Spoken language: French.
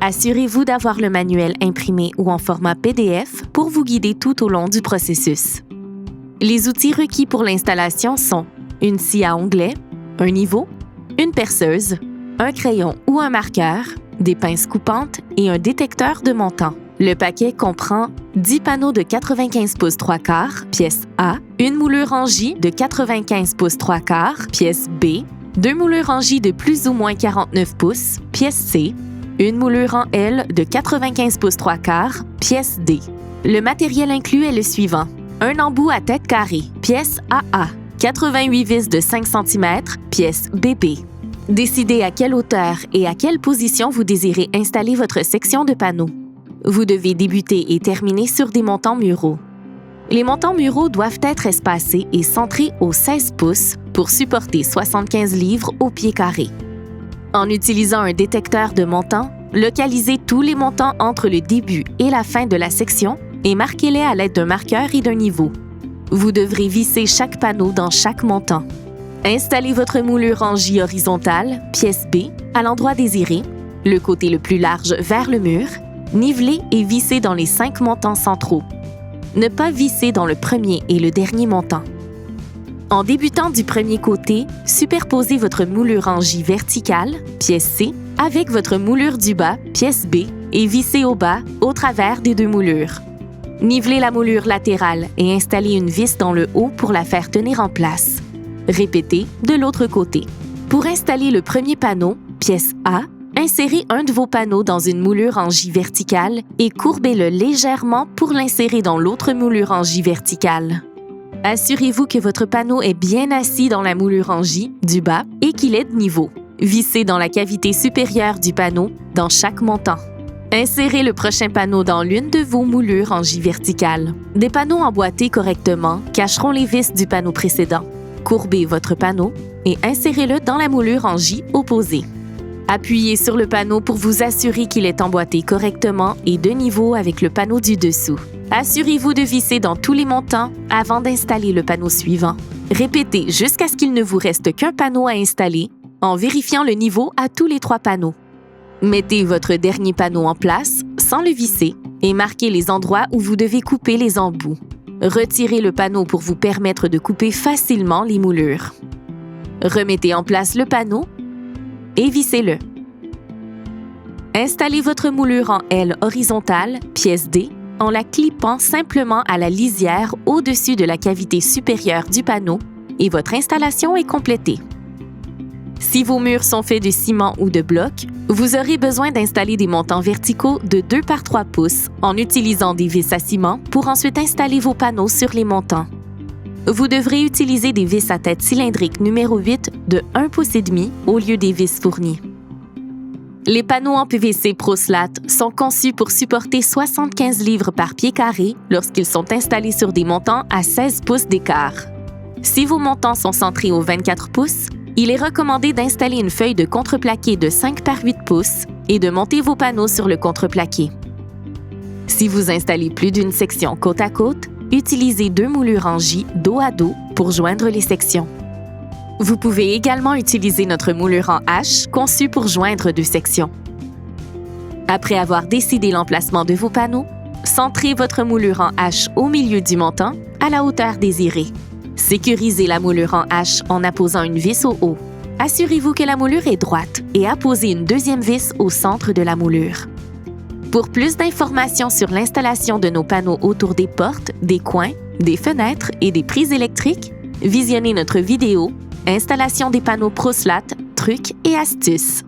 Assurez-vous d'avoir le manuel imprimé ou en format PDF pour vous guider tout au long du processus. Les outils requis pour l'installation sont une scie à onglet, un niveau, une perceuse, un crayon ou un marqueur, des pinces coupantes et un détecteur de montant. Le paquet comprend 10 panneaux de 95 pouces 3/4, pièce A, une moulure en J de 95 pouces 3/4, pièce B, deux moulures en J de plus ou moins 49 pouces, pièce C, une moulure en L de 95 pouces 3/4, pièce D. Le matériel inclus est le suivant. Un embout à tête carrée, pièce AA, 88 vis de 5 cm, pièce BP. Décidez à quelle hauteur et à quelle position vous désirez installer votre section de panneaux. Vous devez débuter et terminer sur des montants muraux. Les montants muraux doivent être espacés et centrés aux 16 pouces pour supporter 75 livres au pied carré. En utilisant un détecteur de montants, localisez tous les montants entre le début et la fin de la section et marquez-les à l'aide d'un marqueur et d'un niveau. Vous devrez visser chaque panneau dans chaque montant. Installez votre moulure en J horizontale, pièce B, à l'endroit désiré, le côté le plus large vers le mur, nivelez et vissez dans les 5 montants centraux. Ne pas visser dans le premier et le dernier montant. En débutant du premier côté, superposez votre moulure en J verticale, pièce C, avec votre moulure du bas, pièce B, et vissez au bas, au travers des deux moulures. Nivelez la moulure latérale et installez une vis dans le haut pour la faire tenir en place. Répétez de l'autre côté. Pour installer le premier panneau, pièce A, insérez un de vos panneaux dans une moulure en J verticale et courbez-le légèrement pour l'insérer dans l'autre moulure en J verticale. Assurez-vous que votre panneau est bien assis dans la moulure en J du bas et qu'il est de niveau. Vissez dans la cavité supérieure du panneau dans chaque montant. Insérez le prochain panneau dans l'une de vos moulures en J verticale. Des panneaux emboîtés correctement cacheront les vis du panneau précédent. Courbez votre panneau et insérez-le dans la moulure en J opposée. Appuyez sur le panneau pour vous assurer qu'il est emboîté correctement et de niveau avec le panneau du dessous. Assurez-vous de visser dans tous les montants avant d'installer le panneau suivant. Répétez jusqu'à ce qu'il ne vous reste qu'un panneau à installer en vérifiant le niveau à tous les 3 panneaux. Mettez votre dernier panneau en place sans le visser et marquez les endroits où vous devez couper les embouts. Retirez le panneau pour vous permettre de couper facilement les moulures. Remettez en place le panneau et vissez-le. Installez votre moulure en L horizontale, pièce D, en la clipant simplement à la lisière au-dessus de la cavité supérieure du panneau et votre installation est complétée. Si vos murs sont faits de ciment ou de blocs, vous aurez besoin d'installer des montants verticaux de 2 par 3 pouces en utilisant des vis à ciment pour ensuite installer vos panneaux sur les montants. Vous devrez utiliser des vis à tête cylindrique numéro 8 de 1,5 pouce au lieu des vis fournies. Les panneaux en PVC ProSlat sont conçus pour supporter 75 livres par pied carré lorsqu'ils sont installés sur des montants à 16 pouces d'écart. Si vos montants sont centrés aux 24 pouces, il est recommandé d'installer une feuille de contreplaqué de 5 par 8 pouces et de monter vos panneaux sur le contreplaqué. Si vous installez plus d'une section côte à côte, utilisez 2 moulures en J dos à dos pour joindre les sections. Vous pouvez également utiliser notre moulure en H conçue pour joindre 2 sections. Après avoir décidé l'emplacement de vos panneaux, centrez votre moulure en H au milieu du montant à la hauteur désirée. Sécurisez la moulure en H en apposant une vis au haut. Assurez-vous que la moulure est droite et apposez une deuxième vis au centre de la moulure. Pour plus d'informations sur l'installation de nos panneaux autour des portes, des coins, des fenêtres et des prises électriques, visionnez notre vidéo « Installation des panneaux ProSlat, trucs et astuces ».